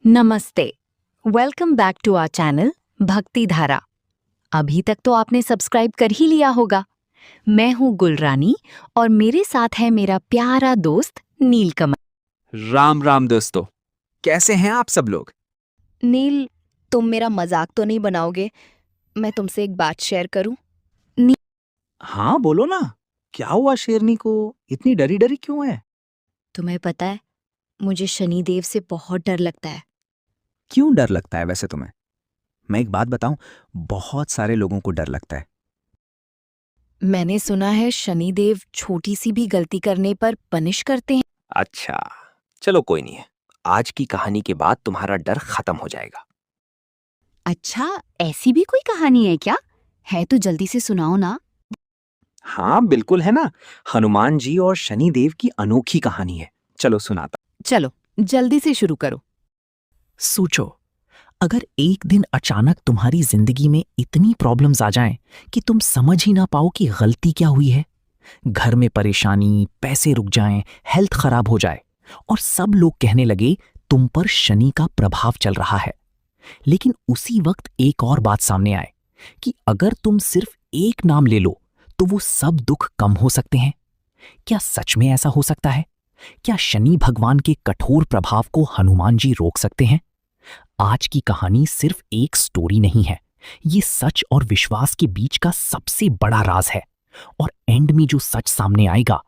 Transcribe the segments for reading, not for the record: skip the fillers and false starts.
नमस्ते। Welcome back to our channel Bhakti Dhara. अभी तक तो आपने सब्सक्राइब कर ही लिया होगा। मैं हूँ गुलरानी और मेरे साथ है मेरा प्यारा दोस्त नीलकमल। राम राम दोस्तों, कैसे हैं आप सब लोग? नील, तुम मेरा मजाक तो नहीं बनाओगे? मैं तुमसे एक बात शेयर करूं? हाँ बोलो ना, क्या हुआ शेरनी को? इतनी डरी डरी क्यों है? तुम्हें पता है, मुझे शनिदेव से बहुत डर लगता है। क्यों डर लगता है वैसे तुम्हें? मैं एक बात बताऊं, बहुत सारे लोगों को डर लगता है। मैंने सुना है शनिदेव छोटी सी भी गलती करने पर पनिश करते हैं। अच्छा, चलो कोई नहीं है। आज की कहानी के बाद तुम्हारा डर खत्म हो जाएगा। अच्छा, ऐसी भी कोई कहानी है क्या? है तो जल्दी से सुनाओ ना। हाँ बिल्कुल है ना। हनुमान जी और शनिदेव की अनोखी कहानी है। चलो सुनाता। चलो जल्दी से शुरू करो। सोचो, अगर एक दिन अचानक तुम्हारी जिंदगी में इतनी प्रॉब्लम्स आ जाएं कि तुम समझ ही ना पाओ कि गलती क्या हुई है। घर में परेशानी, पैसे रुक जाएं, हेल्थ खराब हो जाए और सब लोग कहने लगे तुम पर शनि का प्रभाव चल रहा है। लेकिन उसी वक्त एक और बात सामने आए कि अगर तुम सिर्फ एक नाम ले लो तो वो सब दुख कम हो सकते हैं। क्या सच में ऐसा हो सकता है? क्या शनि भगवान के कठोर प्रभाव को हनुमान जी रोक सकते हैं? आज की कहानी सिर्फ एक स्टोरी नहीं है, ये सच और विश्वास के बीच का सबसे बड़ा राज है। और एंड में जो सच सामने आएगा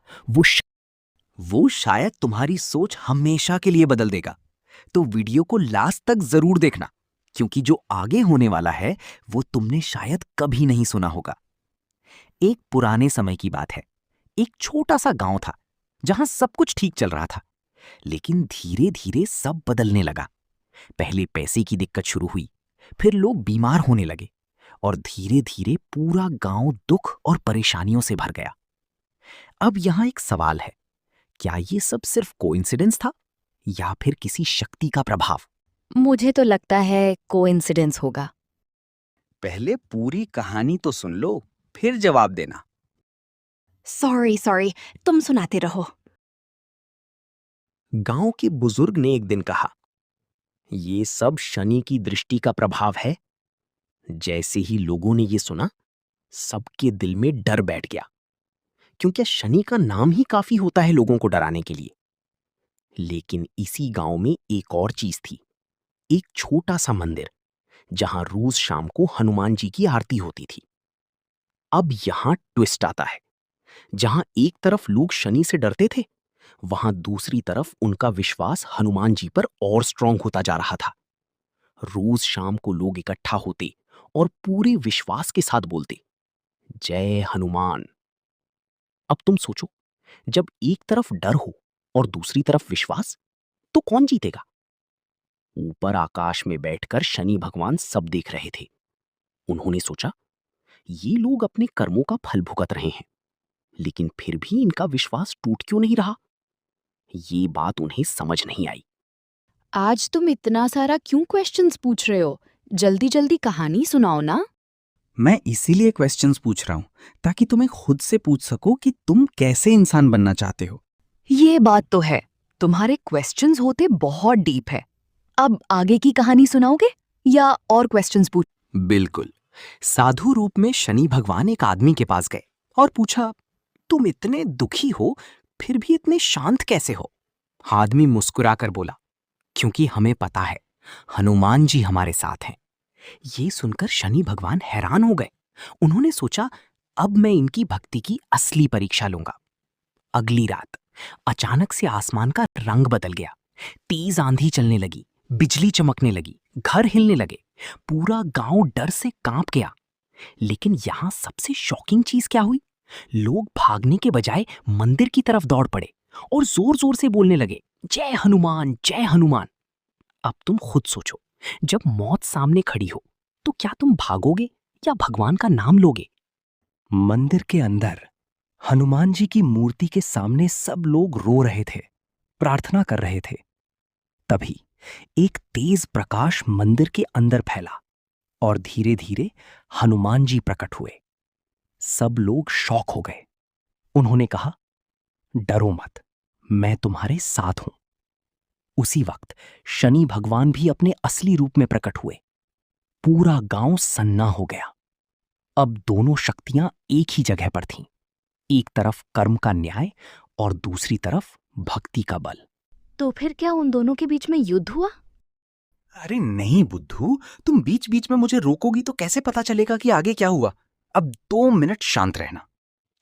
वो शायद तुम्हारी सोच हमेशा के लिए बदल देगा। तो वीडियो को लास्ट तक जरूर देखना, क्योंकि जो आगे होने वाला है वो तुमने शायद कभी नहीं सुना होगा। एक पुराने समय की बात है। एक छोटा सा गांव था जहां सब कुछ ठीक चल रहा था, लेकिन धीरे धीरे सब बदलने लगा। पहले पैसे की दिक्कत शुरू हुई, फिर लोग बीमार होने लगे और धीरे धीरे पूरा गांव दुख और परेशानियों से भर गया। अब यहां एक सवाल है, क्या ये सब सिर्फ कोइंसिडेंस था या फिर किसी शक्ति का प्रभाव? मुझे तो लगता है कोइंसिडेंस होगा। पहले पूरी कहानी तो सुन लो, फिर जवाब देना। सॉरी, तुम सुनाते रहो। गांव के बुजुर्ग ने एक दिन कहा, ये सब शनि की दृष्टि का प्रभाव है। जैसे ही लोगों ने ये सुना, सबके दिल में डर बैठ गया, क्योंकि शनि का नाम ही काफी होता है लोगों को डराने के लिए। लेकिन इसी गांव में एक और चीज थी, एक छोटा सा मंदिर जहां रोज शाम को हनुमान जी की आरती होती थी। अब यहां ट्विस्ट आता है। जहां एक तरफ लोग शनि से डरते थे, वहां दूसरी तरफ उनका विश्वास हनुमान जी पर और स्ट्रांग होता जा रहा था। रोज शाम को लोग इकट्ठा होते और पूरे विश्वास के साथ बोलते, जय हनुमान। अब तुम सोचो, जब एक तरफ डर हो और दूसरी तरफ विश्वास, तो कौन जीतेगा? ऊपर आकाश में बैठकर शनि भगवान सब देख रहे थे। उन्होंने सोचा, ये लोग अपने कर्मों का फल भुगत रहे हैं, लेकिन फिर भी इनका विश्वास टूट क्यों नहीं रहा? ये बात उन्हें समझ नहीं आई। आज तुम इतना सारा क्यों क्वेश्चंस पूछ रहे हो? जल्दी जल्दी कहानी सुनाओ ना। मैं इसीलिए क्वेश्चंस पूछ रहा हूं, ताकि तुम्हें खुद से पूछ सको कि तुम कैसे इंसान बनना चाहते हो। ये बात तो है, तुम्हारे क्वेश्चंस होते बहुत डीप है। अब आगे की कहानी सुनाओगे या और क्वेश्चंस पूछ? बिल्कुल। साधु रूप में शनि भगवान एक आदमी के पास गए और पूछा, तुम इतने दुखी हो फिर भी इतने शांत कैसे हो? आदमी मुस्कुराकर बोला, क्योंकि हमें पता है हनुमान जी हमारे साथ हैं। ये सुनकर शनि भगवान हैरान हो गए। उन्होंने सोचा, अब मैं इनकी भक्ति की असली परीक्षा लूंगा। अगली रात अचानक से आसमान का रंग बदल गया। तेज आंधी चलने लगी, बिजली चमकने लगी, घर हिलने लगे, पूरा गांव डर से कांप गया। लेकिन यहां सबसे शॉकिंग चीज क्या हुई? लोग भागने के बजाय मंदिर की तरफ दौड़ पड़े और जोर जोर से बोलने लगे, जय हनुमान, जय हनुमान। अब तुम खुद सोचो, जब मौत सामने खड़ी हो तो क्या तुम भागोगे या भगवान का नाम लोगे? मंदिर के अंदर हनुमान जी की मूर्ति के सामने सब लोग रो रहे थे, प्रार्थना कर रहे थे। तभी एक तेज प्रकाश मंदिर के अंदर फैला और धीरे धीरे हनुमान जी प्रकट हुए। सब लोग शॉक हो गए। उन्होंने कहा, डरो मत, मैं तुम्हारे साथ हूं। उसी वक्त शनि भगवान भी अपने असली रूप में प्रकट हुए। पूरा गांव सन्ना हो गया। अब दोनों शक्तियां एक ही जगह पर थीं। एक तरफ कर्म का न्याय और दूसरी तरफ भक्ति का बल। तो फिर क्या उन दोनों के बीच में युद्ध हुआ? अरे नहीं बुद्धू, तुम बीच बीच में मुझे रोकोगी तो कैसे पता चलेगा कि आगे क्या हुआ। अब 2 मिनट शांत रहना।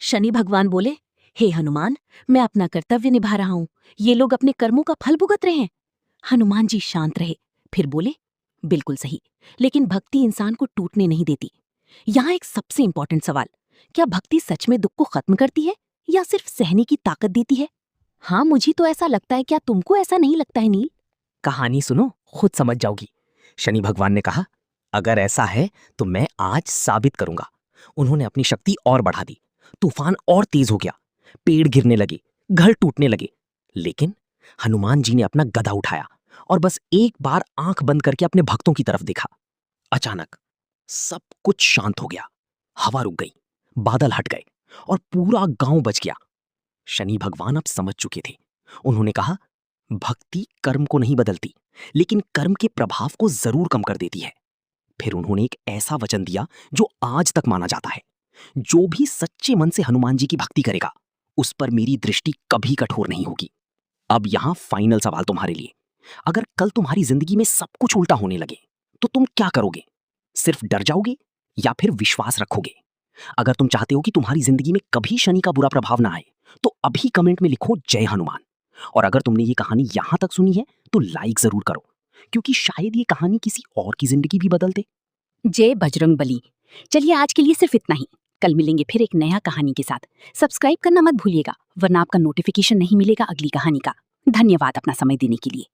शनि भगवान बोले, हे हनुमान, मैं अपना कर्तव्य निभा रहा हूं, ये लोग अपने कर्मों का फल भुगत रहे हैं। हनुमान जी शांत रहे, फिर बोले, बिल्कुल सही, लेकिन भक्ति इंसान को टूटने नहीं देती। यहाँ एक सबसे इंपॉर्टेंट सवाल, क्या भक्ति सच में दुख को खत्म करती है या सिर्फ सहने की ताकत देती है? हाँ, मुझे तो ऐसा लगता है, क्या तुमको ऐसा नहीं लगता है नील? कहानी सुनो, खुद समझ जाओगी। शनि भगवान ने कहा, अगर ऐसा है तो मैं आज साबित करूंगा। उन्होंने अपनी शक्ति और बढ़ा दी। तूफान और तेज हो गया, पेड़ गिरने लगे, घर टूटने लगे। लेकिन हनुमान जी ने अपना गदा उठाया और बस एक बार आंख बंद करके अपने भक्तों की तरफ देखा। अचानक सब कुछ शांत हो गया। हवा रुक गई, बादल हट गए और पूरा गांव बच गया। शनि भगवान अब समझ चुके थे। उन्होंने कहा, भक्ति कर्म को नहीं बदलती, लेकिन कर्म के प्रभाव को जरूर कम कर देती है। फिर उन्होंने एक ऐसा वचन दिया जो आज तक माना जाता है, जो भी सच्चे मन से हनुमान जी की भक्ति करेगा, उस पर मेरी दृष्टि कभी कठोर नहीं होगी। अब यहां फाइनल सवाल तुम्हारे लिए, अगर कल तुम्हारी जिंदगी में सब कुछ उल्टा होने लगे तो तुम क्या करोगे? सिर्फ डर जाओगे या फिर विश्वास रखोगे? अगर तुम चाहते हो कि तुम्हारी जिंदगी में कभी शनि का बुरा प्रभाव ना आए तो अभी कमेंट में लिखो जय हनुमान। और अगर तुमने ये कहानी यहां तक सुनी है तो लाइक जरूर करो, क्योंकि शायद ये कहानी किसी और की जिंदगी भी बदल दे। जय बजरंग बली। चलिए आज के लिए सिर्फ इतना ही, कल मिलेंगे फिर एक नया कहानी के साथ। सब्सक्राइब करना मत भूलिएगा, वरना आपका नोटिफिकेशन नहीं मिलेगा अगली कहानी का। धन्यवाद अपना समय देने के लिए।